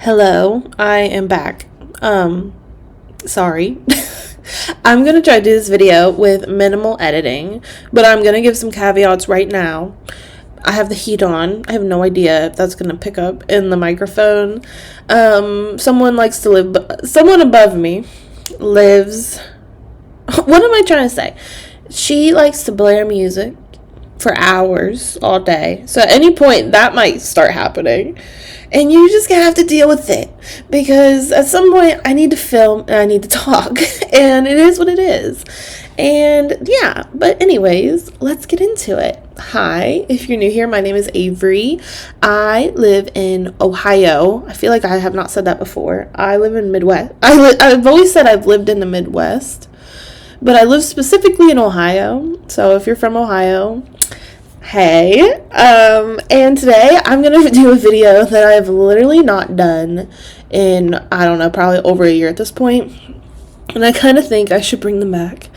Hello, I am back. Sorry. I'm gonna try to do this video with minimal editing, but I'm gonna give some caveats right now. I have the heat on. I have no idea if that's gonna pick up in the microphone. Someone above me lives. What am I trying to say? She likes to blare music for hours all day. So at any point that might start happening. And you just gonna have to deal with it. Because at some point I need to film and I need to talk. And it is what it is. And yeah, but anyways, let's get into it. Hi, if you're new here, my name is Avery. I live in Ohio. I feel like I have not said that before. I live in Midwest. I've always said I've lived in the Midwest. But I live specifically in Ohio. So if you're from Ohio, hey. And today I'm going to do a video that I've literally not done in, I don't know, probably over a year at this point. And I kind of think I should bring them back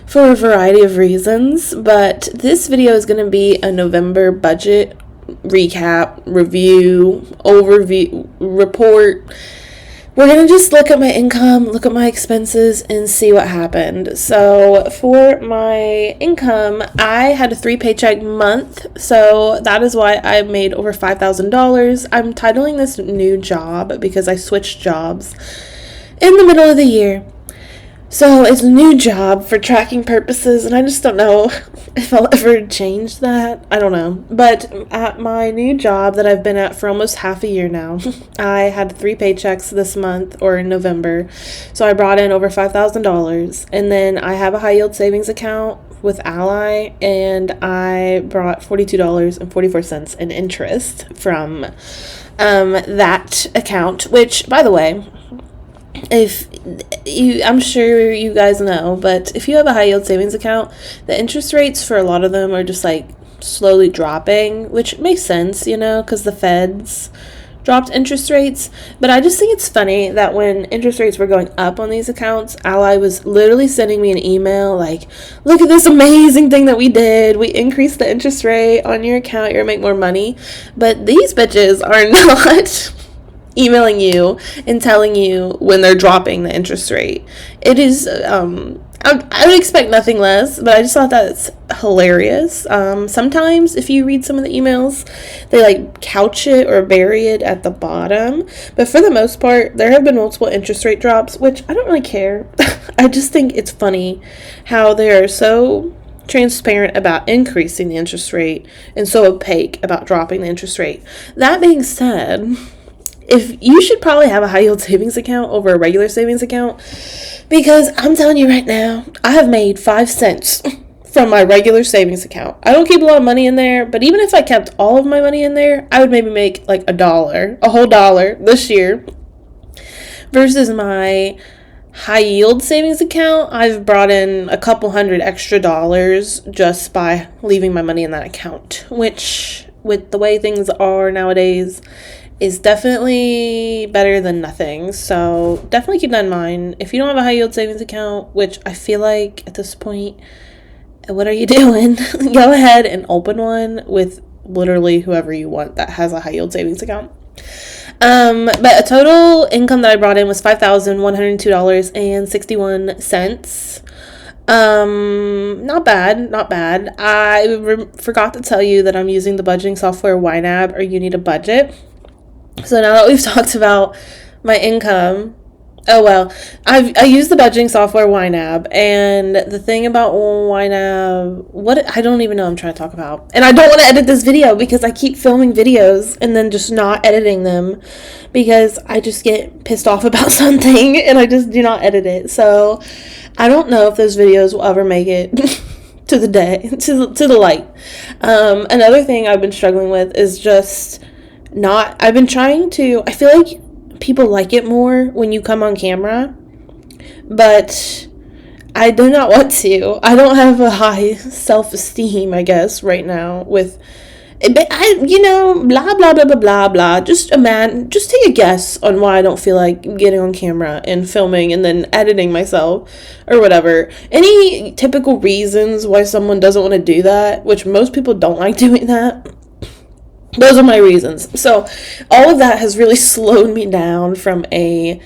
for a variety of reasons. But this video is going to be a November budget recap, review, overview, report. We're going to just look at my income, look at my expenses, and see what happened. So for my income, I had a 3-paycheck month. So that is why I made over $5,000. I'm titling this new job because I switched jobs in the middle of the year. So it's a new job for tracking purposes, and I just don't know if I'll ever change that. I don't know. But at my new job that I've been at for almost half a year now, I had 3 paychecks this month, or in November. So I brought in over $5,000. And then I have a high yield savings account with Ally, and I brought $42.44 in interest from that account, which, by the way, I'm sure you guys know, but if you have a high yield savings account, the interest rates for a lot of them are just like slowly dropping, which makes sense, you know, because the feds dropped interest rates. But I just think it's funny that when interest rates were going up on these accounts, Ally was literally sending me an email like, look at this amazing thing that we did. We increased the interest rate on your account. You're gonna make more money. But these bitches are not emailing you and telling you when they're dropping the interest rate. It is, I would expect nothing less, but I just thought that's hilarious. Sometimes if you read some of the emails, they like couch it or bury it at the bottom. But for the most part, there have been multiple interest rate drops, which I don't really care. I just think it's funny how they are so transparent about increasing the interest rate and so opaque about dropping the interest rate. That being said, if you should probably have a high yield savings account over a regular savings account, because I'm telling you right now, I have made 5 cents from my regular savings account. I don't keep a lot of money in there, but even if I kept all of my money in there, I would maybe make like a whole dollar this year. Versus my high yield savings account, I've brought in a couple hundred extra dollars just by leaving my money in that account, which with the way things are nowadays is definitely better than nothing. So definitely keep that in mind. If you don't have a high yield savings account, which I feel like at this point, what are you doing? Go ahead and open one with literally whoever you want that has a high yield savings account. But a total income that I brought in was $5,102.61. Not bad. I forgot to tell you that I'm using the budgeting software YNAB, or You Need a Budget. So now that we've talked about my income, I use the budgeting software YNAB, and the thing about YNAB, I don't even know what I'm trying to talk about. And I don't want to edit this video because I keep filming videos and then just not editing them because I just get pissed off about something and I just do not edit it. So I don't know if those videos will ever make it to the light. Another thing I've been struggling with is just I feel like people like it more when you come on camera, but I do not want to. I don't have a high self-esteem, I guess, right now with, blah, blah, blah, blah, blah, blah. Just take a guess on why I don't feel like getting on camera and filming and then editing myself or whatever. Any typical reasons why someone doesn't want to do that, which most people don't like doing that. Those are my reasons. So all of that has really slowed me down from a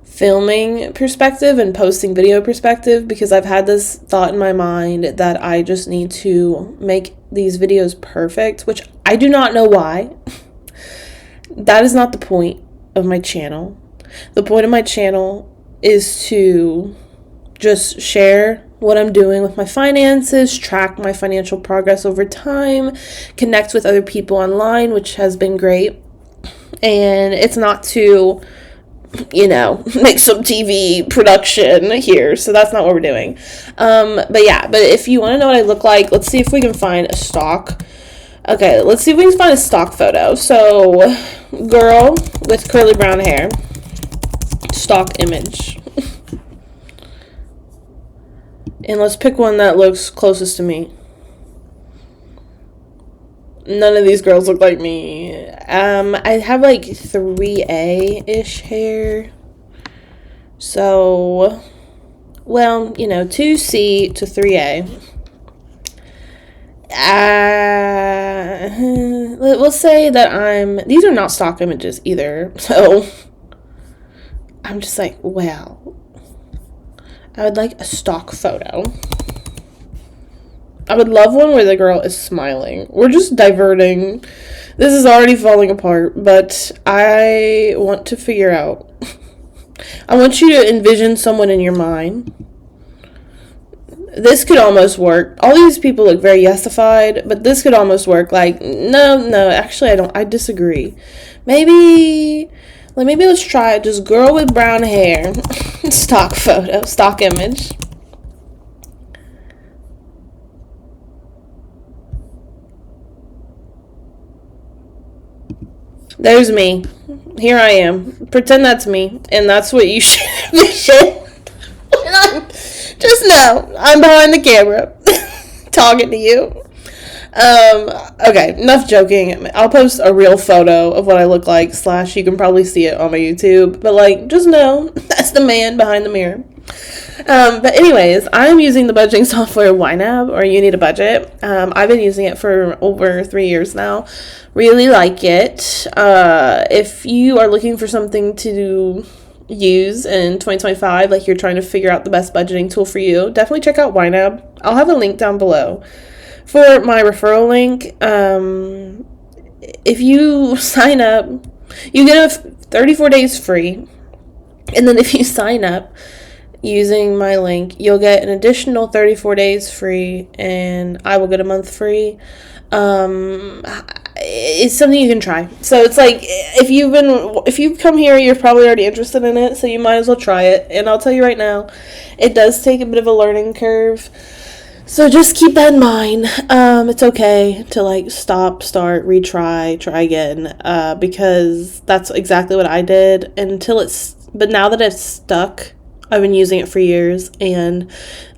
filming perspective and posting video perspective, because I've had this thought in my mind that I just need to make these videos perfect, which I do not know why. That is not the point of my channel. The point of my channel is to just share what I'm doing with my finances, track my financial progress over time, connect with other people online, which has been great. And it's not to, make some TV production here. So that's not what we're doing. But if you want to know what I look like, let's see if we can find a stock. Okay, let's see if we can find a stock photo. So, girl with curly brown hair, stock image. And let's pick one that looks closest to me. None of these girls look like me. I have like 3A-ish hair. So, 2C to 3A. We'll say that these are not stock images either. So, I'm just like, wow. I would like a stock photo. I would love one where the girl is smiling. We're just diverting. This is already falling apart, but I want to figure out. I want you to envision someone in your mind. This could almost work. All these people look very yesified, but this could almost work. Like, no, actually I disagree. Maybe let's try it. Just girl with brown hair. Stock photo, stock image. There's me. Here I am. Pretend that's me. And that's what you should envision. Just know, I'm behind the camera. Talking to you. Okay, enough joking. I'll post a real photo of what I look like, / you can probably see it on my YouTube. But just know, that's the man behind the mirror. But anyways, I'm using the budgeting software YNAB, or You Need a Budget. I've been using it for over 3 years now. Really like it. If you are looking for something to use in 2025, like you're trying to figure out the best budgeting tool for you, definitely check out YNAB. I'll have a link down below. For my referral link, if you sign up, you get 34 days free. And then if you sign up using my link, you'll get an additional 34 days free, and I will get a month free. It's something you can try. So it's like, if you've come here, you're probably already interested in it, so you might as well try it. And I'll tell you right now, it does take a bit of a learning curve. So just keep that in mind. It's okay to stop, start, retry, try again, because that's exactly what I did but now that it's stuck, I've been using it for years, and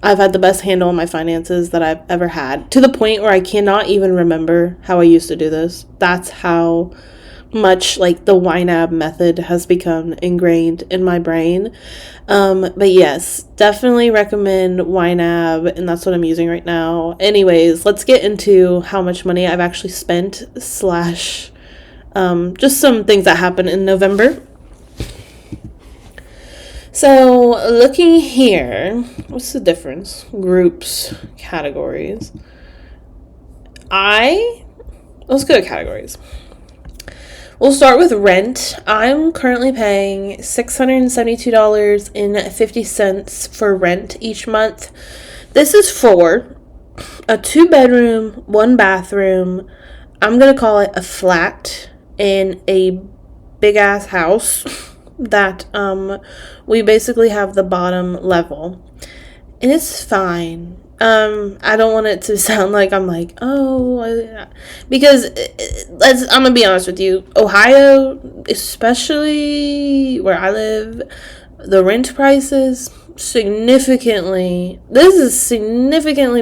I've had the best handle on my finances that I've ever had, to the point where I cannot even remember how I used to do this. That's how much the YNAB method has become ingrained in my brain. But yes, definitely recommend YNAB, and that's what I'm using right now. Anyways, let's get into how much money I've actually spent / just some things that happened in November. So looking here, what's the difference? Groups, categories. Let's go to categories. We'll start with rent. I'm currently paying $672.50 for rent each month. This is for a 2-bedroom, 1-bathroom. I'm going to call it a flat in a big-ass house that we basically have the bottom level. And it's fine. I don't want it to sound like I'm because I'm gonna be honest with you, Ohio, especially where I live, the rent prices significantly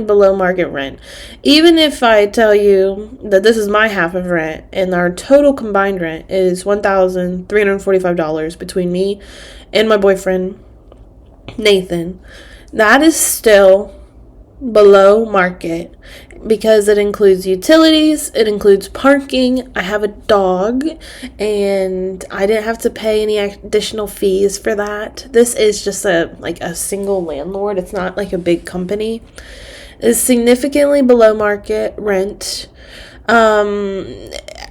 below market rent. Even if I tell you that this is my half of rent and our total combined rent is $1,345 between me and my boyfriend Nathan, that is still below market. because it includes utilities, it includes parking. I have a dog, and I didn't have to pay any additional fees for that. This is just a single landlord. It's not like a big company. It's significantly below market rent.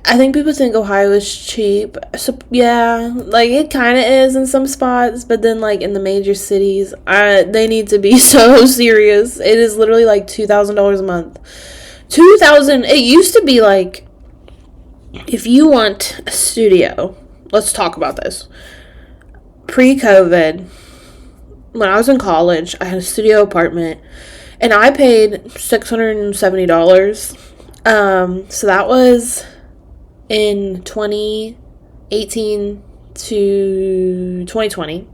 I think people think Ohio is cheap. So yeah, like it kind of is in some spots, but then like in the major cities, they need to be so serious. It is literally like $2,000 a month. 2,000. It used to be like, if you want a studio, let's talk about this. Pre-COVID, when I was in college, I had a studio apartment, and I paid $670. So that was in 2018 to 2020.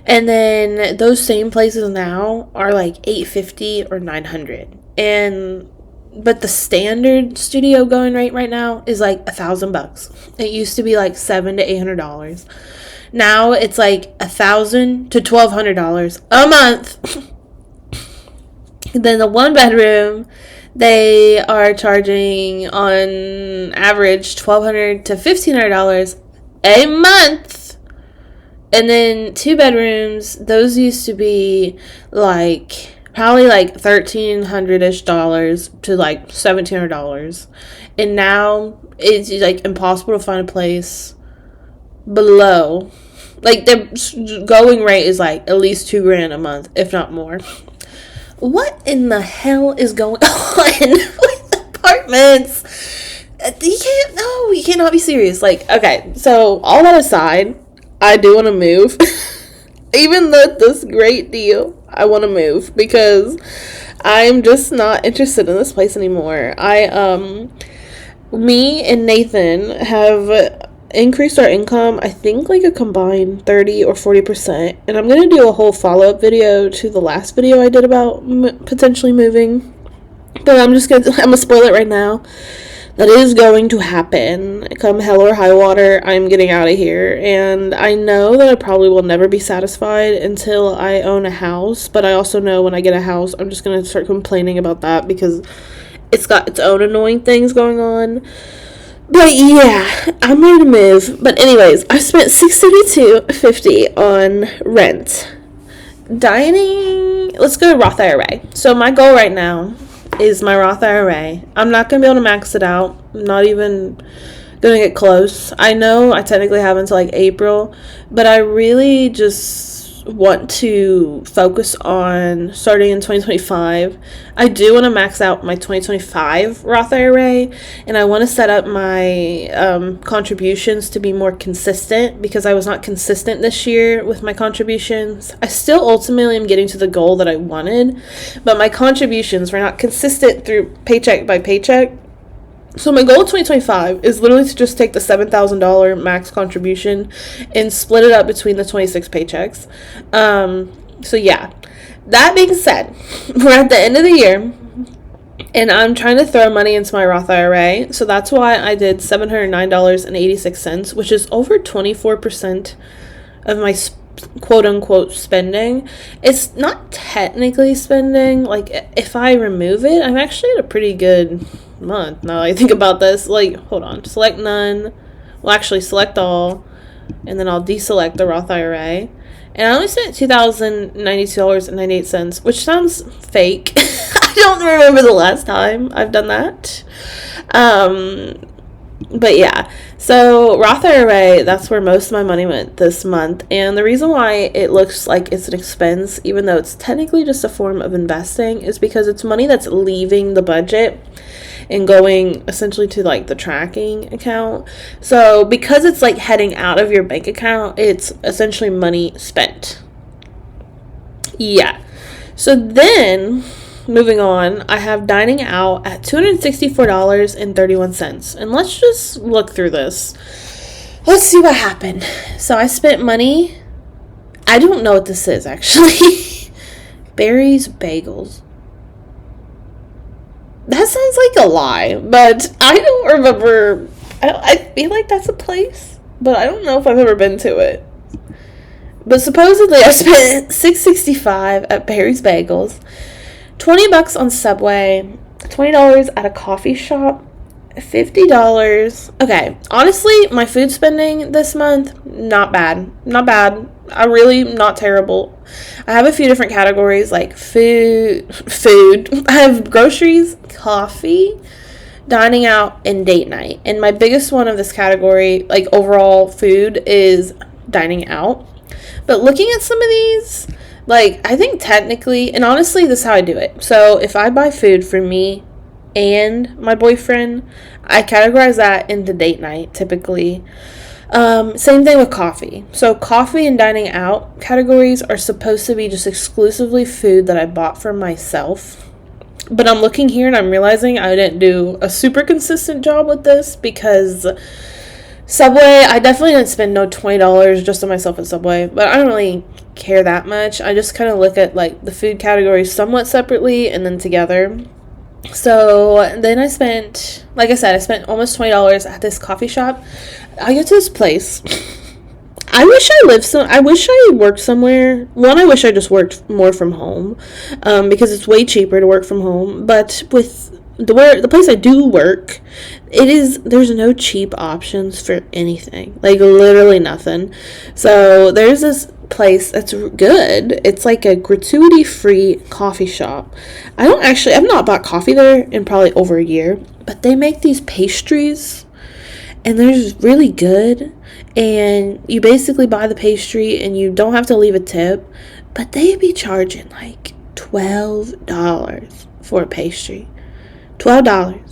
And then those same places now are like $850 or $900. But the standard studio going rate right now is like $1,000. It used to be like $700 to $800. Now it's like $1,000 to $1,200 a month. Then the one bedroom, they are charging on average $1,200 to $1,500 a month. And then 2 bedrooms, those used to be like probably like $1,300-ish to like $1,700. And now it's like impossible to find a place below. Like the going rate is like at least $2,000 a month, if not more. What in the hell is going on with apartments? You cannot be serious. Like, okay, so all that aside, I do want to move. Even though this great deal, I want to move because I'm just not interested in this place anymore. Me and Nathan have increased our income, I think like a combined 30 or 40%, and I'm gonna do a whole follow-up video to the last video I did about potentially moving, but I'm gonna spoil it right now. That is going to happen. Come hell or high water, I'm getting out of here, and I know that I probably will never be satisfied until I own a house, but I also know when I get a house, I'm just gonna start complaining about that because it's got its own annoying things going on. But yeah, I'm ready to move. But anyways, I spent $672.50 on rent. Dining, let's go to Roth IRA. So my goal right now is my Roth IRA. I'm not going to be able to max it out. I'm not even going to get close. I know I technically have until like April, but I really just want to focus on starting in 2025. I do want to max out my 2025 Roth IRA, and I want to set up my contributions to be more consistent because I was not consistent this year with my contributions. I still ultimately am getting to the goal that I wanted, but my contributions were not consistent through paycheck by paycheck. So my goal in 2025 is literally to just take the $7,000 max contribution and split it up between the 26 paychecks. So yeah, that being said, we're at the end of the year and I'm trying to throw money into my Roth IRA. So that's why I did $709.86, which is over 24% of my quote unquote spending. It's not technically spending. Like if I remove it, I'm actually at a pretty good month now I think about this. Like, hold on, select none, well actually select all, and then I'll deselect the Roth IRA, and I only spent $2,092.98, which sounds fake. I don't remember the last time I've done that. But yeah, so Roth IRA, that's where most of my money went this month. And the reason why it looks like it's an expense, even though it's technically just a form of investing, is because it's money that's leaving the budget and going essentially to like the tracking account. So because it's like heading out of your bank account, it's essentially money spent. Yeah. So then moving on, I have dining out at $264.31. And let's just look through this. Let's see what happened. So I spent money. I don't know what this is actually. Barry's Bagels. That sounds like a lie, but I don't remember. I feel like that's a place, but I don't know if I've ever been to it. But supposedly I spent $6.65 at Barry's Bagels, $20 on Subway, $20 at a coffee shop, $50. Okay, honestly, my food spending this month, not bad. Not bad. I really not terrible. I have a few different categories like food. I have groceries, coffee, dining out, and date night. And my biggest one of this category, like overall food, is dining out. But looking at some of these, like, I think technically, and honestly, this is how I do it. So if I buy food for me and my boyfriend, I categorize that into date night typically. Same thing with coffee. So coffee and dining out categories are supposed to be just exclusively food that I bought for myself. But I'm looking here and I'm realizing I didn't do a super consistent job with this because Subway, I definitely didn't spend no $20 just on myself at Subway, but I don't really care that much. I just kind of look at like the food categories somewhat separately and then together. So then I spent, like I said, I spent almost $20 at this coffee shop. I get to this place. I wish I worked somewhere. One, I wish I just worked more from home, because it's way cheaper to work from home. But with the place I do work, there's no cheap options for anything, like literally nothing. So there's this place that's good. It's like a gratuity free coffee shop. I've not bought coffee there in probably over a year, but they make these pastries and they're just really good. And you basically buy the pastry and you don't have to leave a tip, but they be charging like $12 for a pastry. $12.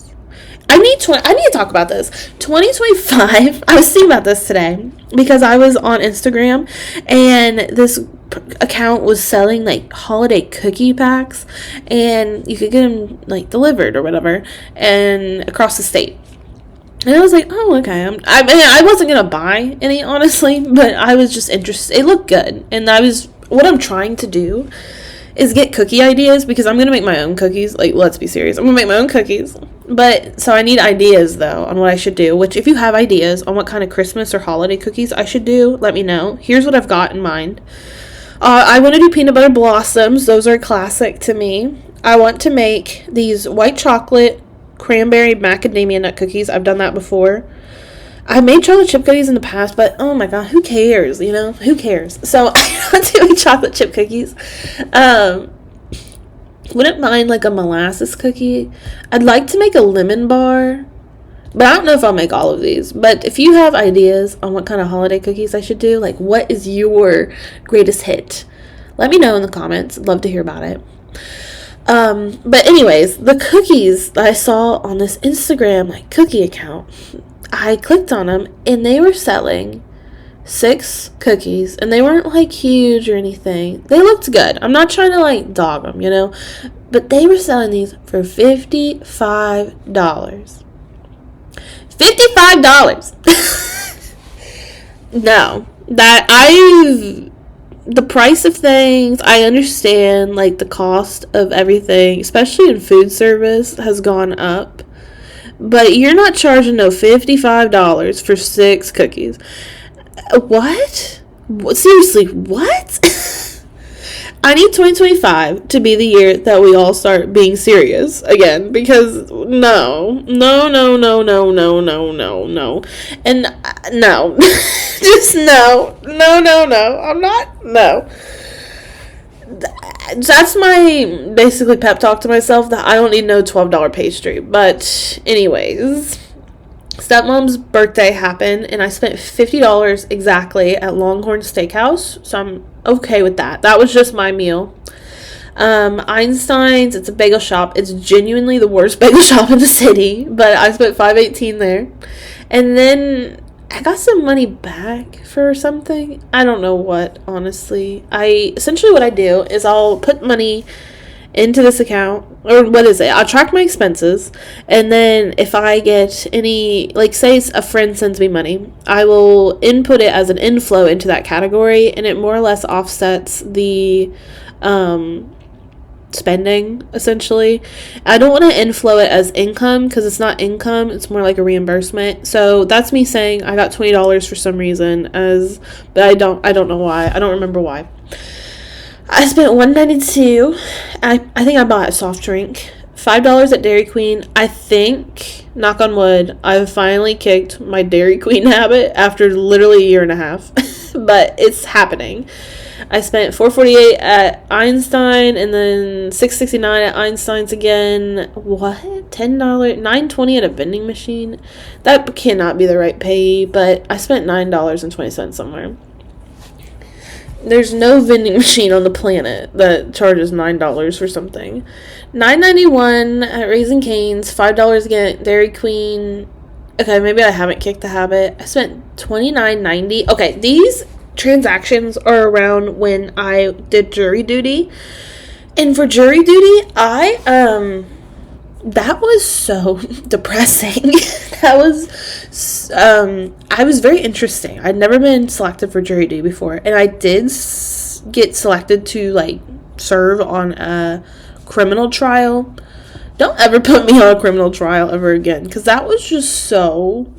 I need to talk about this. 2025, I was thinking about this today because I was on Instagram and this account was selling like holiday cookie packs and you could get them like delivered or whatever and across the state. And I was like, oh, okay. I wasn't going to buy any, honestly, but I was just interested. It looked good. And what I'm trying to do is get cookie ideas because I'm going to make my own cookies. Like, let's be serious. I'm going to make my own cookies. But, so I need ideas, though, on what I should do. Which, if you have ideas on what kind of Christmas or holiday cookies I should do, let me know. Here's what I've got in mind. I want to do peanut butter blossoms. Those are a classic to me. I want to make these white chocolate cranberry macadamia nut cookies. I've done that before. I made chocolate chip cookies in the past, but oh my god, who cares, who cares? So I want to make chocolate chip cookies. Wouldn't mind like a molasses cookie. I'd like to make a lemon bar, but I don't know if I'll make all of these. But if you have ideas on what kind of holiday cookies I should do, like what is your greatest hit, let me know in the comments. I'd love to hear about it. But anyways, the cookies that I saw on this Instagram like cookie account, I clicked on them and they were selling 6 cookies and they weren't like huge or anything. They looked good. I'm not trying to like dog them, but they were selling these for $55. $55. No, the price of things, I understand, like, the cost of everything, especially in food service, has gone up. But you're not charging no $55 for 6 cookies. What? Seriously, what? I need 2025 to be the year that we all start being serious again, because no. And no. Just no. I'm not, no. That's my basically pep talk to myself that I don't need no $12 pastry. But anyways, stepmom's birthday happened and I spent $50 exactly at Longhorn Steakhouse, so I'm okay with that. That was just my meal. Einstein's, it's a bagel shop. It's genuinely the worst bagel shop in the city, but I spent $5.18 there. And then I got some money back for something. I don't know what, honestly. Essentially what I do is I'll put money into this account, or what is it? I'll track my expenses, and then if I get any, like say a friend sends me money, I will input it as an inflow into that category, and it more or less offsets the spending, essentially. I don't want to inflow it as income because it's not income, it's more like a reimbursement. So that's me saying I got $20 for some reason, but I don't know why. I don't remember why. I spent $192. I think I bought a soft drink $5 at Dairy Queen. I think, knock on wood, I've finally kicked my Dairy Queen habit after literally a year and a half. But it's happening. I spent $4.48 at Einstein and then $6.69 at Einstein's again. What? $10? $9.20 at a vending machine? That cannot be the right pay, but I spent $9.20 somewhere. There's no vending machine on the planet that charges $9 for something. $9.91 at Raising Cane's, $5 again at Dairy Queen. Okay, maybe I haven't kicked the habit. I spent $29.90. Okay, these transactions are around when I did jury duty. And for jury duty, that was so depressing. That was, I was very interesting. I'd never been selected for jury duty before, and I did get selected to, like, serve on a criminal trial. Don't ever put me on a criminal trial ever again, because that was just so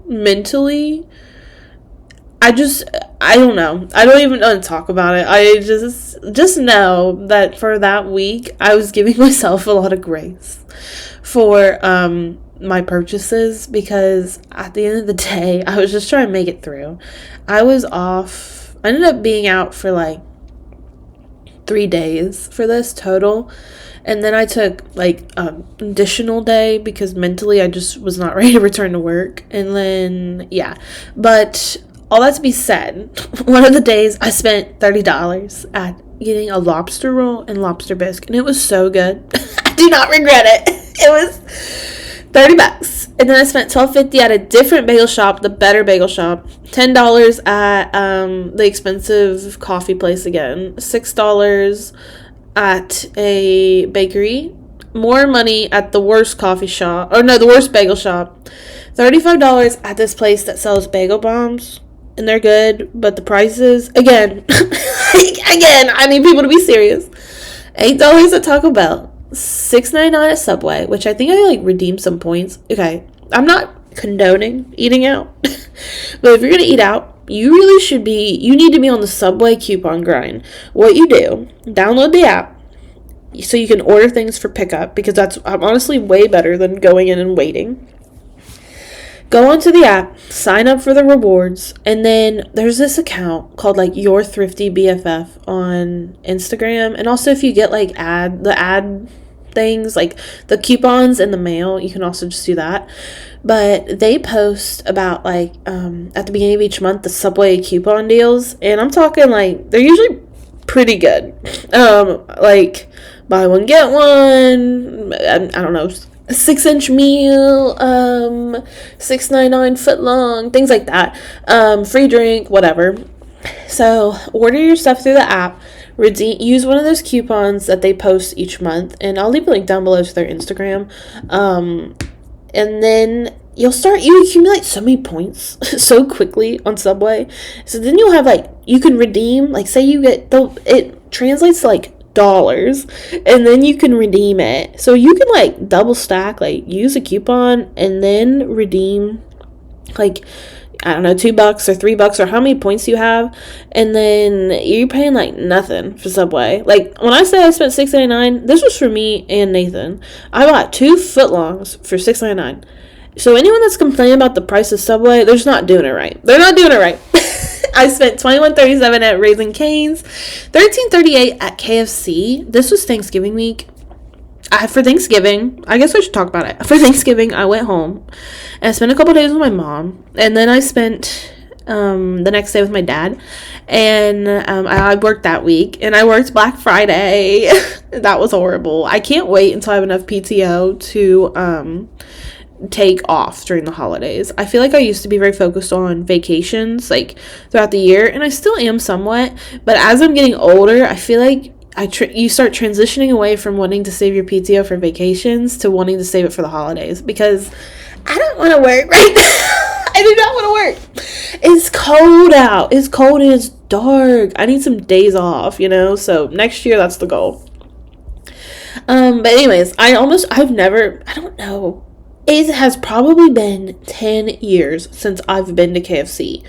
mentally, I don't know. I don't even want to talk about it. I just know that for that week, I was giving myself a lot of grace for my purchases, because at the end of the day, I was just trying to make it through. I was off. I ended up being out for like 3 days for this total. And then I took like an additional day because mentally I just was not ready to return to work. And then, yeah. But all that to be said, one of the days I spent $30 at getting a lobster roll and lobster bisque, and it was so good. I do not regret it. It was $30. And then I spent $12.50 at a different bagel shop, the Better Bagel Shop. $10 at the expensive coffee place again. $6 at a bakery. More money at the worst coffee shop. Or no, the worst bagel shop. $35 at this place that sells bagel bombs. And they're good, but the prices, again, I need people to be serious. $8 at Taco Bell. $6.99 at Subway, which I think I, like, redeemed some points. Okay, I'm not condoning eating out. But if you're going to eat out, you need to be on the Subway coupon grind. What you do, download the app so you can order things for pickup, because that's honestly way better than going in and waiting. Go onto the app, sign up for the rewards, and then there's this account called, like, Your Thrifty BFF on Instagram. And also, if you get, like, the ad things, like the coupons in the mail, you can also just do that. But they post about, like, at the beginning of each month, the Subway coupon deals, and I'm talking, like, they're usually pretty good. Like, buy one get one, I don't know, a 6-inch meal, $6.99 foot long, things like that, free drink, whatever. So order your stuff through the app, use one of those coupons that they post each month, and I'll leave a link down below to their Instagram, and then you accumulate so many points so quickly on Subway. So then you'll have, like, you can redeem, like, say you get it translates to, like, dollars, and then you can redeem it. So you can, like, double stack, like, use a coupon and then redeem, like, I don't know, $2 or $3 or how many points you have, and then you're paying, like, nothing for Subway. Like, when I say I spent $6.99, this was for me and Nathan. I bought 2 footlongs for $6.99. So anyone that's complaining about the price of Subway, they're just not doing it right. They're not doing it right. I spent $21.37 at Raising Cane's, $13.38 at KFC. This was Thanksgiving week. For Thanksgiving, I guess I should talk about it. For Thanksgiving, I went home and I spent a couple days with my mom, and then I spent the next day with my dad, and I worked that week, and I worked Black Friday. That was horrible. I can't wait until I have enough PTO to take off during the holidays. I feel like I used to be very focused on vacations, like, throughout the year, and I still am somewhat, but as I'm getting older, I feel like you start transitioning away from wanting to save your PTO for vacations to wanting to save it for the holidays, because I don't want to work right now. I do not want to work. It's cold out. It's cold and it's dark. I need some days off, so next year, that's the goal. But anyways, I don't know. It has probably been 10 years since I've been to KFC.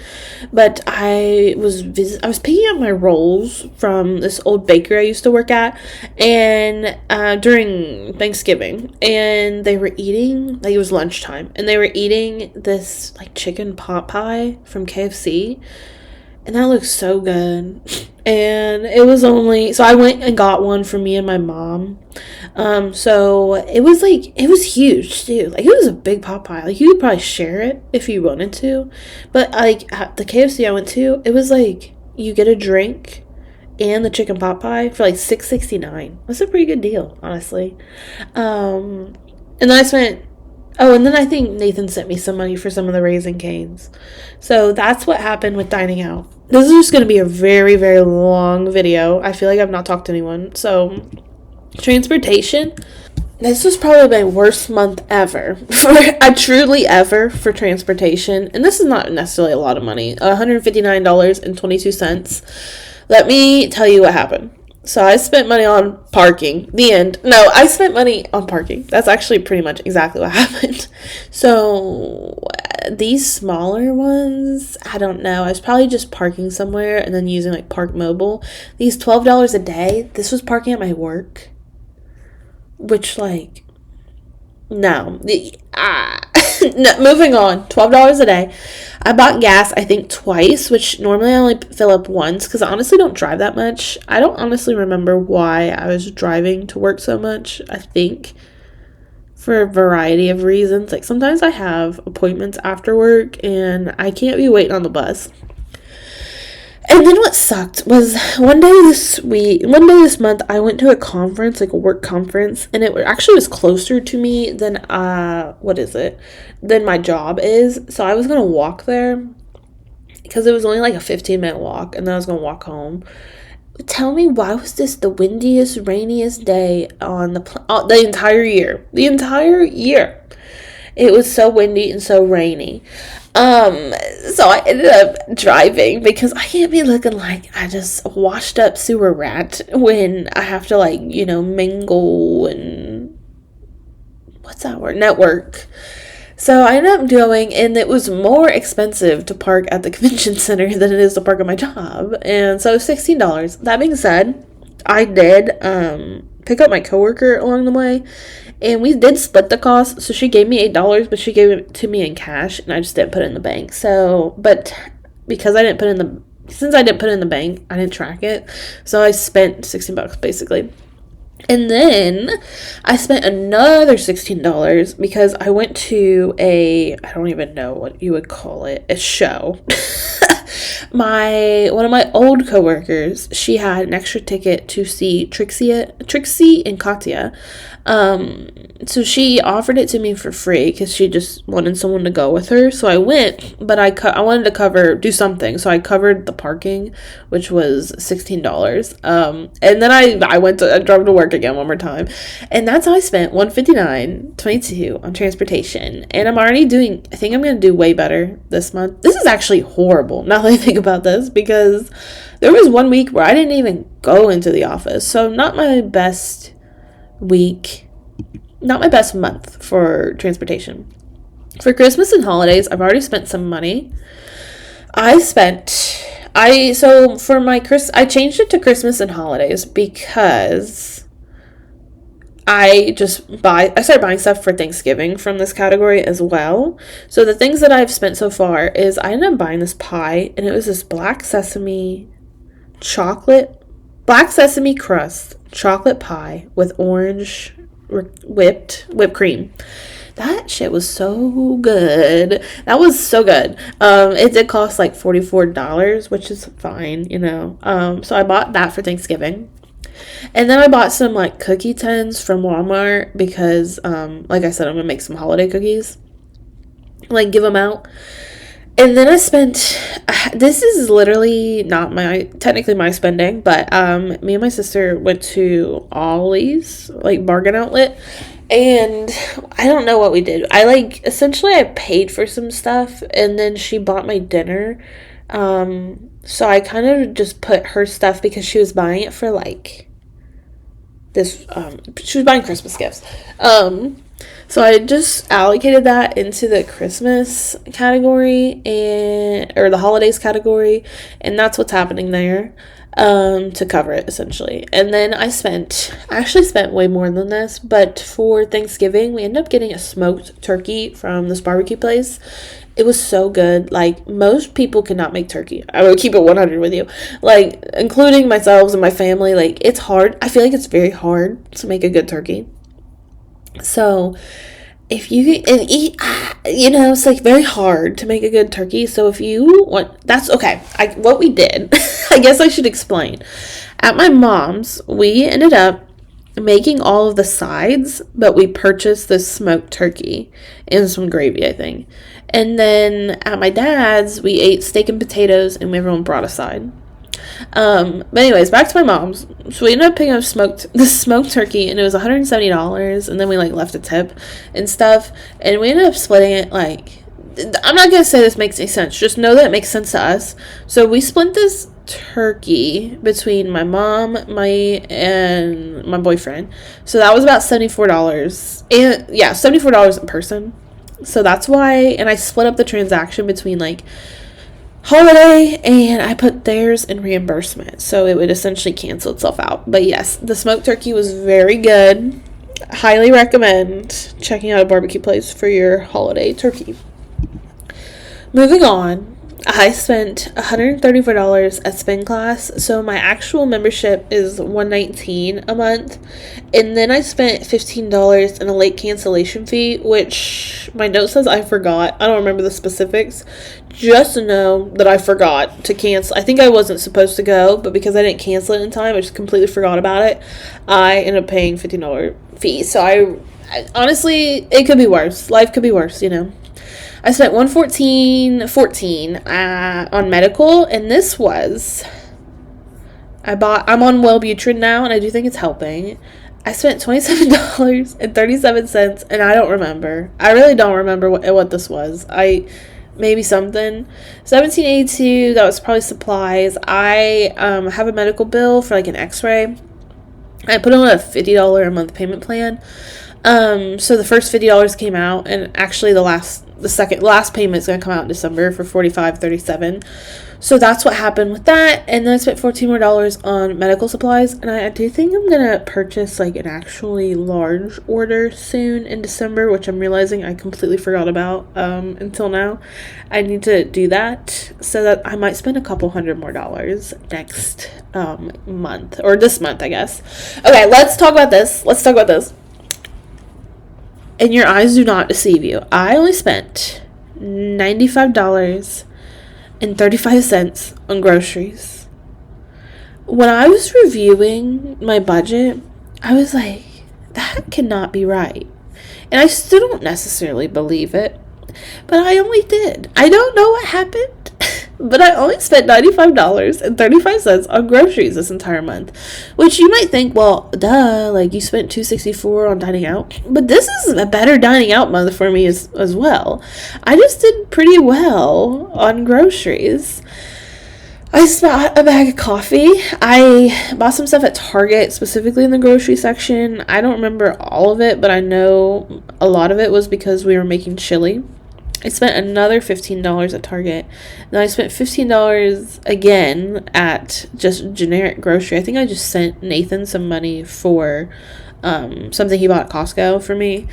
But I was picking up my rolls from this old bakery I used to work at, and during Thanksgiving, and they were eating, like, it was lunchtime, and they were eating this like chicken pot pie from KFC, and that looks so good. And it was only, so I went and got one for me and my mom. So it was like, it was huge too. Like, it was a big pot pie. Like, you could probably share it if you wanted to. But like at the KFC I went to, it was like you get a drink and the chicken pot pie for like $6.69. That's a pretty good deal, honestly. And then I spent, oh, and then I think Nathan sent me some money for some of the Raisin Canes. So that's what happened with dining out. This is just going to be a very, very long video. I feel like I've not talked to anyone. So, transportation. This was probably my worst month ever. Truly ever for transportation. And this is not necessarily a lot of money. $159.22. Let me tell you what happened. So I spent money on parking. The end. No, I spent money on parking. That's actually pretty much exactly what happened. So these smaller ones, I don't know. I was probably just parking somewhere and then using like Park Mobile. These $12 a day, this was parking at my work. Which, like, no. No, moving on. $12 a day. I bought gas, I think, twice, which normally I only fill up once because I honestly don't drive that much. I don't honestly remember why I was driving to work so much. I think for a variety of reasons. Like, sometimes I have appointments after work and I can't be waiting on the bus. And then what sucked was one day this month, I went to a conference, like a work conference, and it actually was closer to me than, than my job is. So I was going to walk there because it was only like a 15-minute walk, and then I was going to walk home. Tell me, why was this the windiest, rainiest day on the entire year? The entire year. It was so windy and so rainy. So I ended up driving because I can't be looking like I just washed up sewer rat when I have to, like, mingle and what's that word? Network. So I ended up going, and it was more expensive to park at the convention center than it is to park at my job. And so $16. That being said, I did pick up my coworker along the way, and we did split the cost. So she gave me $8, but she gave it to me in cash, and I just didn't put it in the bank. So, but because since I didn't put it in the bank, I didn't track it. So I spent $16 basically. And then I spent another $16 because I went to I don't even know what you would call it, a show. One of my old coworkers, she had an extra ticket to see Trixie and Katya. So she offered it to me for free because she just wanted someone to go with her. So I went, but I wanted to do something. So I covered the parking, which was $16. And then I drove to work again one more time. And that's how I spent $159.22 on transportation. And I think I'm going to do way better this month. This is actually horrible now that I think about this, because there was one week where I didn't even go into the office. So not my best week, not my best month for transportation. For Christmas and holidays, I've already spent some money. I changed it to Christmas and holidays because I started buying stuff for Thanksgiving from this category as well. So the things that I've spent so far is I ended up buying this pie, and it was this black sesame crust chocolate pie with orange whipped cream. That shit was so good. That was so good. It did cost like $44, which is fine, So I bought that for Thanksgiving. And then I bought some like cookie tins from Walmart because, like I said, I'm gonna make some holiday cookies, like give them out. And then I spent, this is literally not technically my spending, but me and my sister went to Ollie's, like bargain outlet, and I don't know what we did. Essentially I paid for some stuff, and then she bought my dinner. So I kind of just put her stuff because she was buying it for like this, she was buying Christmas gifts. So I just allocated that into the Christmas category or the holidays category, and that's what's happening there, to cover it essentially. And then I actually spent way more than this, but for Thanksgiving we ended up getting a smoked turkey from this barbecue place. It was so good. Like, most people cannot make turkey. I will keep it 100 with you. Like, including myself and my family, like, it's hard. I feel like it's very hard to make a good turkey. So, if you and eat, it's like very hard to make a good turkey. So if you want, that's okay. What we did, I guess I should explain. At my mom's, we ended up making all of the sides, but we purchased this smoked turkey and some gravy, I think. And then at my dad's, we ate steak and potatoes, and everyone brought a side. But anyways, back to my mom's. So we ended up picking up this smoked turkey, and it was $170, and then we like left a tip and stuff, and we ended up splitting it. Like, I'm not gonna say this makes any sense, just know that it makes sense to us. So we split this turkey between my mom, and my boyfriend. So that was about $74, and yeah, $74 a person. So that's why, and I split up the transaction between like holiday, and I put theirs in reimbursement, so it would essentially cancel itself out. But yes, the smoked turkey was very good. Highly recommend checking out a barbecue place for your holiday turkey. Moving on, I spent $134 at spin class, so my actual membership is $119 a month, and then I spent $15 in a late cancellation fee, which my note says I forgot. I don't remember the specifics. Just know that I forgot to cancel. I think I wasn't supposed to go, but because I didn't cancel it in time, I just completely forgot about it. I ended up paying $15 fee. So I honestly, it could be worse. Life could be worse, I spent $114.14 on medical, and this was, I'm on Wellbutrin now, and I do think it's helping. I spent $27.37, and I don't remember. I really don't remember what this was. Maybe something. $17.82, that was probably supplies. I have a medical bill for like an x-ray. I put on a $50 a month payment plan. So the first $50 came out, and actually the last payment is going to come out in December for $45.37. So that's what happened with that. And then I spent $14 more on medical supplies, and I do think I'm going to purchase like an actually large order soon in December, which I'm realizing I completely forgot about until now. I need to do that, so that I might spend a couple $100 more next month, or this month, I guess. Okay, let's talk about this. And your eyes do not deceive you. I only spent $95.35 on groceries. When I was reviewing my budget, I was like, that cannot be right. And I still don't necessarily believe it, but I only did. I don't know what happened, but I only spent $95.35 on groceries this entire month, which you might think, well, duh, like you spent $264 on dining out, but this is a better dining out month for me as well. I just did pretty well on groceries. I bought a bag of coffee. I bought some stuff at Target, specifically in the grocery section. I don't remember all of it, but I know a lot of it was because we were making chili. I spent another $15 at Target. Then I spent $15 again at just generic grocery. I think I just sent Nathan some money for something he bought at Costco for me.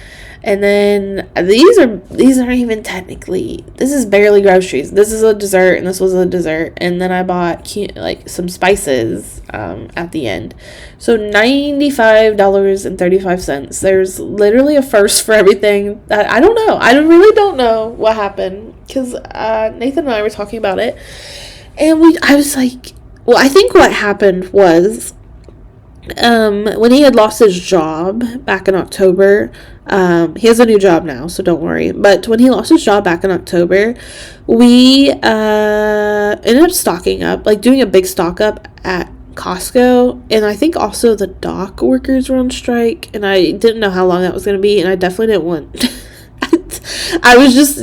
And then these aren't even technically, this is barely groceries. This is a dessert, and this was a dessert. And then I bought like some spices at the end. So $95.35. There's literally a first for everything. I don't know. I really don't know what happened, because Nathan and I were talking about it, and I was like, well, I think what happened was, when he had lost his job back in October, he has a new job now, so don't worry, but when he lost his job back in October, we ended up stocking up, like doing a big stock up at Costco, and I think also the dock workers were on strike, and I didn't know how long that was going to be, and I definitely didn't want I was just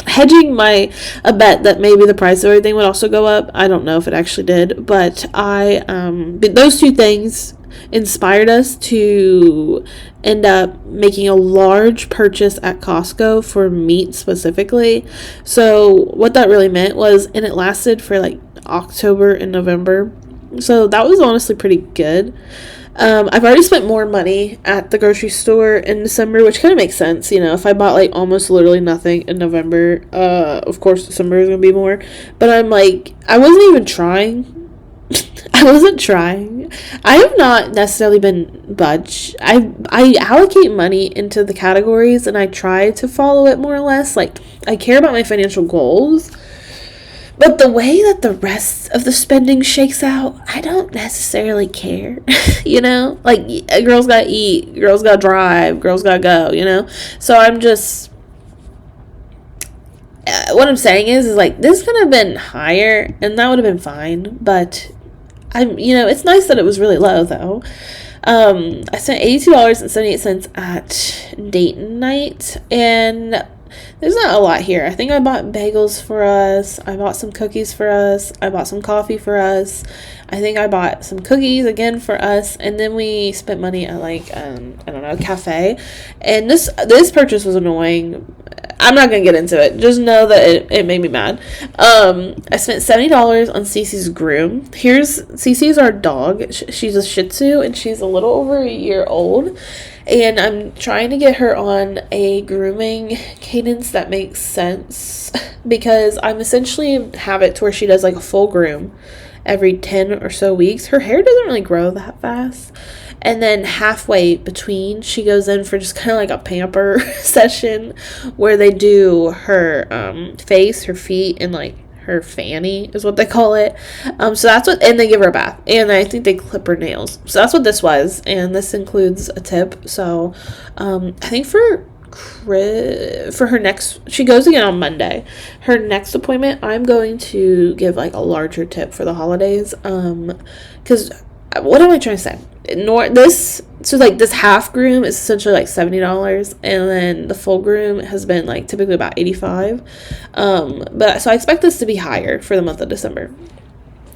hedging a bet that maybe the price of everything would also go up. I don't know if it actually did, but those two things inspired us to end up making a large purchase at Costco for meat specifically. So what that really meant was, and it lasted for like October and November. So that was honestly pretty good. I've already spent more money at the grocery store in December, which kind of makes sense. You know, if I bought like almost literally nothing in November, of course December is going to be more. But I'm like, I wasn't even trying. I wasn't trying. I have not necessarily been budge. I allocate money into the categories and I try to follow it more or less. Like, I care about my financial goals. But the way that the rest of the spending shakes out, I don't necessarily care. You know? Like, girls gotta eat, girls gotta drive, girls gotta go, you know? So I'm just... what I'm saying is like, this could have been higher, and that would have been fine. But, it's nice that it was really low, though. I spent $82.78 at date night, and... there's not a lot here. I think I bought bagels for us. I bought some cookies for us. I bought some coffee for us. I think I bought some cookies again for us. And then we spent money at like, I don't know, a cafe. And this purchase was annoying. I'm not going to get into it. Just know that it made me mad. I spent $70 on Cece's groom. Cece's our dog. She's a Shih Tzu and she's a little over a year old. And I'm trying to get her on a grooming cadence that makes sense because I'm essentially have it to where she does like a full groom every 10 or so weeks. Her hair doesn't really grow that fast. And then halfway between, she goes in for just kind of like a pamper session where they do her face, her feet, and like her fanny is what they call it. So that's what, and they give her a bath, and I think they clip her nails. So that's what this was, and this includes a tip. So I think for her next, she goes again on Monday. Her next appointment, I'm going to give like a larger tip for the holidays. Because what am I trying to say? This half groom is essentially like $70, and then the full groom has been like typically about $85. But so I expect this to be higher for the month of December.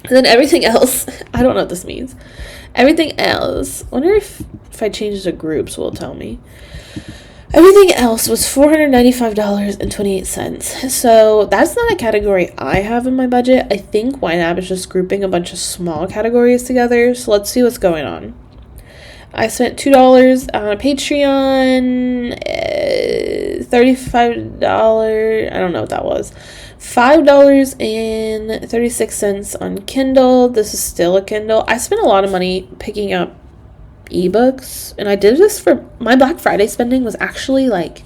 And then everything else, I don't know what this means. Everything else, I wonder if I change the groups, will it tell me? Everything else was $495.28. So that's not a category I have in my budget. I think YNAB is just grouping a bunch of small categories together. So let's see what's going on. I spent $2 on Patreon, $35, I don't know what that was, $5.36 on Kindle. This is still a Kindle. I spent a lot of money picking up ebooks, and I did this for my Black Friday spending was actually like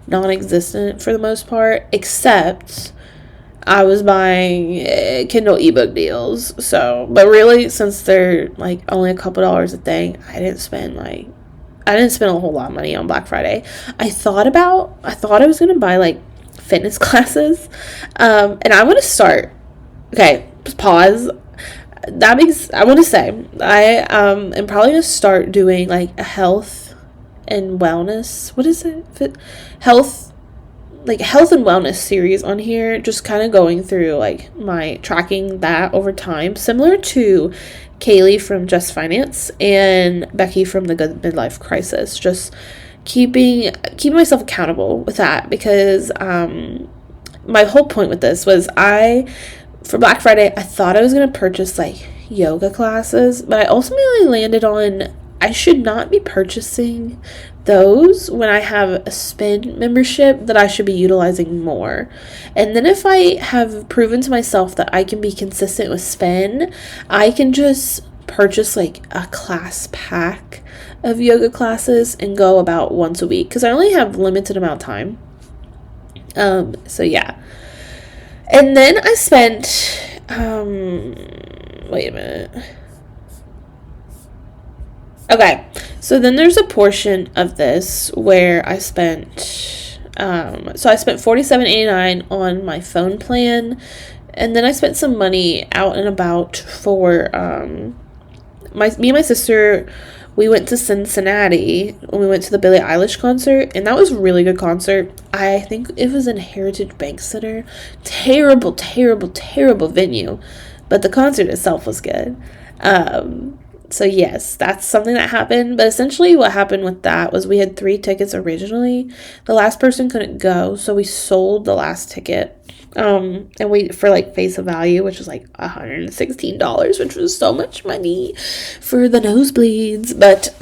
non-existent for the most part, except I was buying Kindle ebook deals. So, but really, since they're like only a couple dollars a thing, I didn't spend a whole lot of money on Black Friday. I thought I was gonna buy like fitness classes, and I want to start. Okay, just pause. That makes, I want to say, I am probably going to start doing like a health and wellness, health and wellness series on here, just kind of going through like my tracking that over time, similar to Kaylee from Just Finance and Becky from the Good Midlife Crisis, just keeping myself accountable with that, because my whole point with this was for Black Friday, I thought I was going to purchase like yoga classes, but I ultimately landed on I should not be purchasing those when I have a spin membership that I should be utilizing more. And then if I have proven to myself that I can be consistent with spin, I can just purchase like a class pack of yoga classes and go about once a week, because I only have limited amount of time. So yeah. And then I spent, wait a minute. Okay, so then there's a portion of this where I spent, so I spent $47.89 on my phone plan, and then I spent some money out and about for, me and my sister, we went to Cincinnati when we went to the Billie Eilish concert, and that was a really good concert. I think it was in Heritage Bank Center. Terrible, terrible, terrible venue, but the concert itself was good. So yes, that's something that happened. But essentially what happened with that was we had 3 tickets originally. The last person couldn't go, so we sold the last ticket. And we, for like face of value, which was like $116, which was so much money for the nosebleeds. But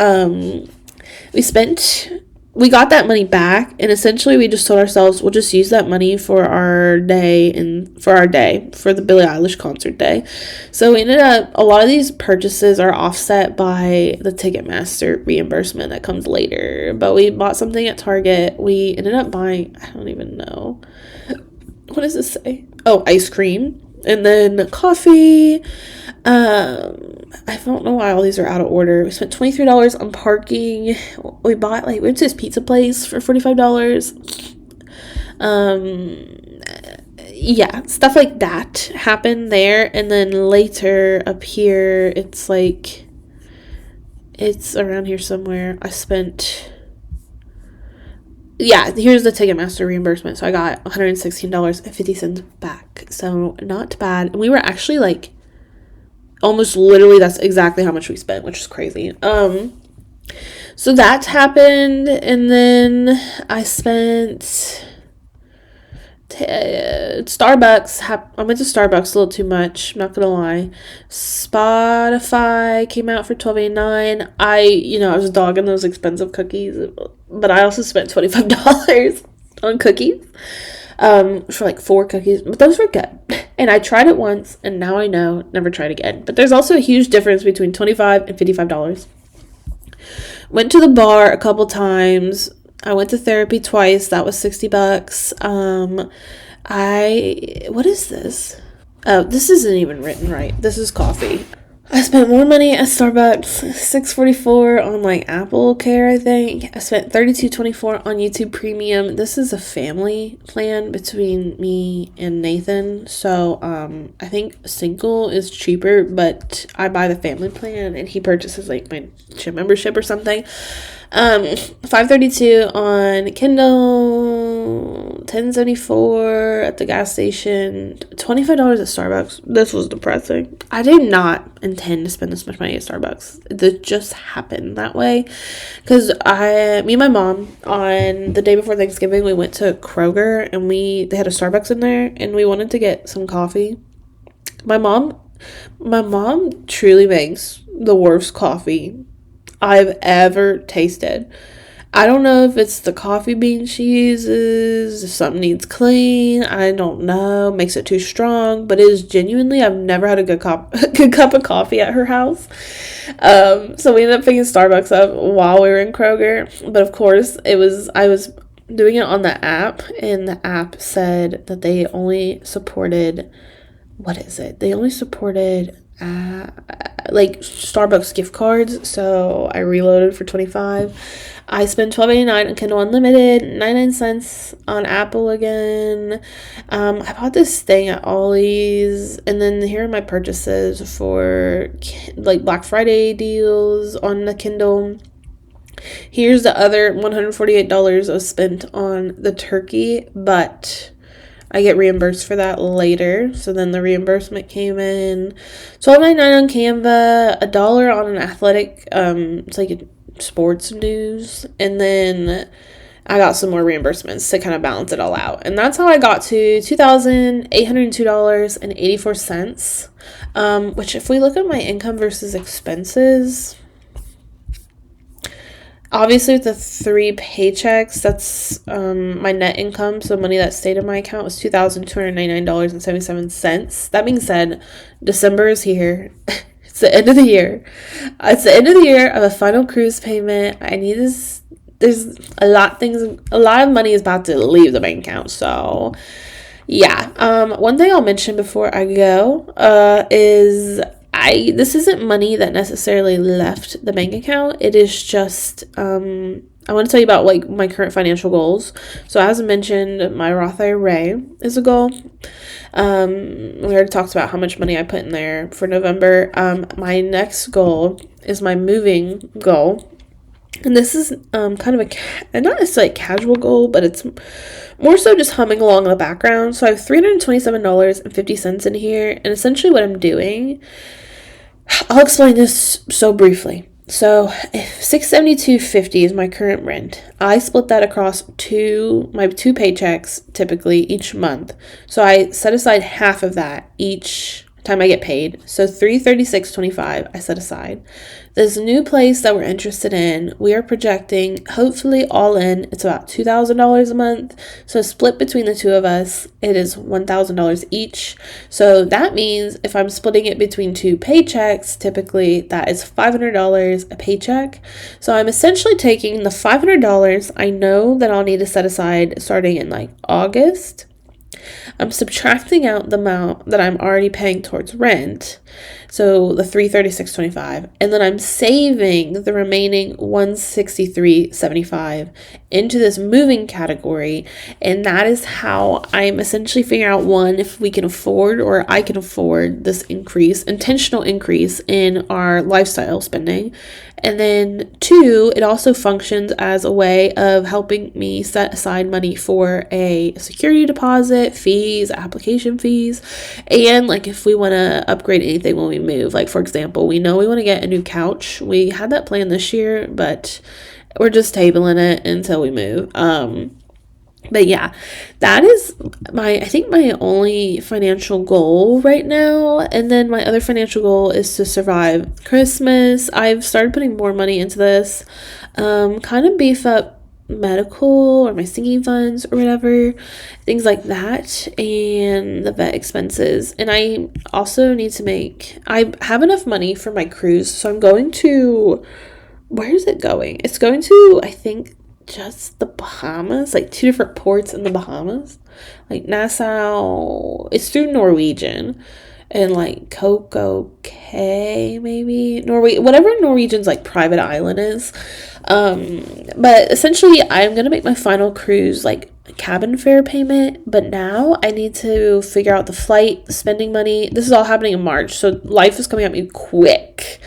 we got that money back, and essentially we just told ourselves we'll just use that money for our day for the Billie Eilish concert day. So we ended up, a lot of these purchases are offset by the Ticketmaster reimbursement that comes later. But we bought something at Target. We ended up buying, I don't even know, what does this say? Oh, ice cream, and then coffee. I don't know why all these are out of order. We spent $23 on parking. We went to this pizza place for $45. Yeah, stuff like that happened there. And then later up here, it's around here somewhere. Here's the Ticketmaster reimbursement. So I got $116.50 back. So not bad. And we were actually like, almost literally, that's exactly how much we spent, which is crazy. So that happened, and then I spent Starbucks. I went to Starbucks a little too much, I'm not gonna lie. Spotify came out for $12.89. I was dogging those expensive cookies, but I also spent $25 on cookies. For like 4 cookies, but those were good. And I tried it once, and now I know, never tried again. But there's also a huge difference between $25 and $55. Went to the bar a couple times. I went to therapy twice. That was $60. What is this? Oh, this isn't even written right. This is coffee. I spent more money at Starbucks, $6.44 on like Apple Care, I think. I spent $32.24 on YouTube Premium. This is a family plan between me and Nathan. So I think single is cheaper, but I buy the family plan and he purchases like my gym membership or something. $5.32 on Kindle, $10.74 at the gas station, $25 at Starbucks. This was depressing. I did not intend to spend this much money at Starbucks. It just happened that way. Because me and my mom, on the day before Thanksgiving, we went to Kroger, and they had a Starbucks in there, and we wanted to get some coffee. My mom truly makes the worst coffee I've ever tasted. I don't know if it's the coffee beans she uses, if something needs clean, I don't know, makes it too strong, but it is genuinely, I've never had a good cup of coffee at her house. So we ended up picking Starbucks up while we were in Kroger, but of course I was doing it on the app, and the app said that they only supported, they only supported like Starbucks gift cards. So I reloaded for $25. I spent $12.89 on Kindle Unlimited, 99 cents on Apple again. I bought this thing at Ollie's, and then here are my purchases for like Black Friday deals on the Kindle. Here's the other $148 was spent on the turkey, but I get reimbursed for that later. So then the reimbursement came in. $12.99 on Canva, $1 on an athletic, it's like a sports news. And then I got some more reimbursements to kind of balance it all out. And that's how I got to $2,802.84. Which, if we look at my income versus expenses, obviously with the 3 paychecks, that's my net income, so money that stayed in my account was $2,299.77. That being said, December is here. It's the end of the year. It's the end of the year of a final cruise payment. I need this. There's a lot of money is about to leave the bank account, so yeah. One thing I'll mention before I go is this isn't money that necessarily left the bank account. It is just, I want to tell you about like my current financial goals. So as I mentioned, my Roth IRA is a goal. We already talked about how much money I put in there for November. My next goal is my moving goal. And this is kind of not necessarily a casual goal, but it's more so just humming along in the background. So I have $327.50 in here. And essentially what I'm doing I'll explain this so briefly. So if $672.50 is my current rent, I split that across my two paychecks typically each month. So I set aside half of that each time I get paid. So $336.25 I set aside. This new place that we're interested in, we are projecting, hopefully all in, it's about $2,000 a month. So split between the two of us, it is $1,000 each. So that means if I'm splitting it between two paychecks, typically that is $500 a paycheck. So I'm essentially taking the $500 I know that I'll need to set aside starting in like August. I'm subtracting out the amount that I'm already paying towards rent, so the $336.25, and then I'm saving the remaining $163.75 into this moving category, and that is how I'm essentially figuring out, one, if we can afford, or I can afford, this intentional increase in our lifestyle spending. And then two, it also functions as a way of helping me set aside money for a security deposit, fees, application fees, and like if we want to upgrade anything when we move. Like for example, we know we want to get a new couch. We had that plan this year, but we're just tabling it until we move. But yeah, that is I think my only financial goal right now. And then my other financial goal is to survive Christmas. I've started putting more money into this, kind of beef up medical or my sinking funds or whatever, things like that, and the vet expenses. And I also need to I have enough money for my cruise. So I'm going to, where is it going? It's going to, I think, just the Bahamas, like 2 different ports in the Bahamas, like Nassau. It's through Norwegian, and like Coco Cay, maybe whatever Norwegian's like private island is. But essentially I'm gonna make my final cruise like cabin fare payment, but now I need to figure out the flight, spending money. This is all happening in March, so life is coming at me quick,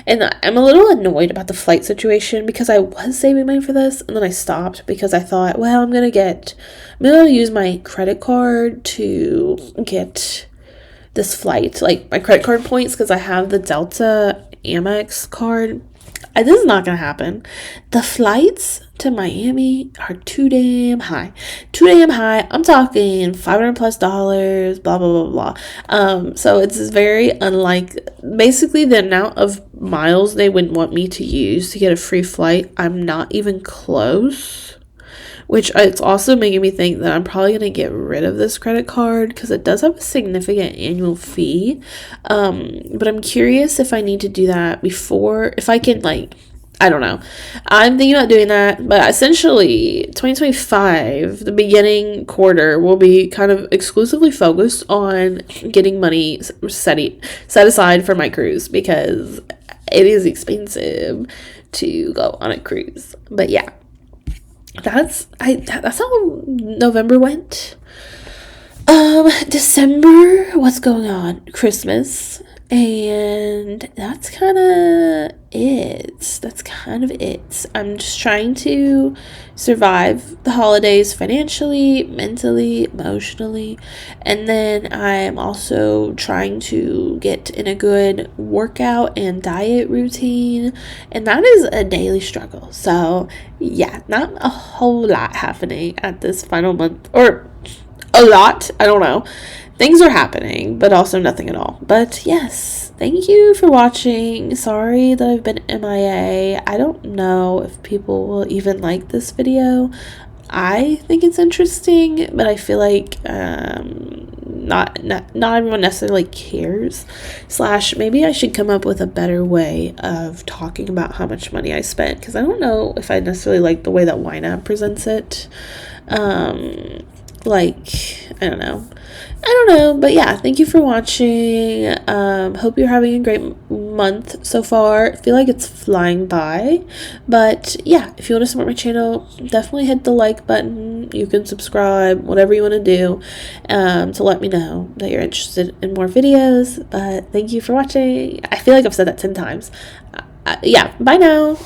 and I'm a little annoyed about the flight situation because I was saving money for this, and then I stopped because I thought, well, I'm gonna use my credit card to get this flight, like my credit card points, because I have the Delta Amex card. This is not gonna happen. The flights to Miami are too damn high. I'm talking $500+ blah blah blah blah. So it's very unlike, basically the amount of miles they would want me to use to get a free flight. I'm not even close. Which it's also making me think that I'm probably going to get rid of this credit card because it does have a significant annual fee. But I'm curious if I need to do that before, if I can, like, I don't know. I'm thinking about doing that, but essentially 2025, the beginning quarter, will be kind of exclusively focused on getting money set aside for my cruise because it is expensive to go on a cruise. But yeah. That's how November went. December, what's going on? Christmas, and that's kind of it. I'm just trying to survive the holidays financially, mentally, emotionally, and then I'm also trying to get in a good workout and diet routine, and that is a daily struggle. So yeah, not a whole lot happening at this final month, or a lot, I don't know. Things are happening, but also nothing at all. But yes, thank you for watching. Sorry that I've been MIA. I don't know if people will even like this video. I think it's interesting, but I feel like not everyone necessarily cares. / maybe I should come up with a better way of talking about how much money I spent, because I don't know if I necessarily like the way that YNAB presents it. I don't know, but yeah, thank you for watching. Hope you're having a great month so far. I feel like it's flying by, but yeah, if you want to support my channel, definitely hit the like button. You can subscribe, whatever you want to do, to let me know that you're interested in more videos. But thank you for watching. I feel like I've said that 10 times. Yeah, bye now.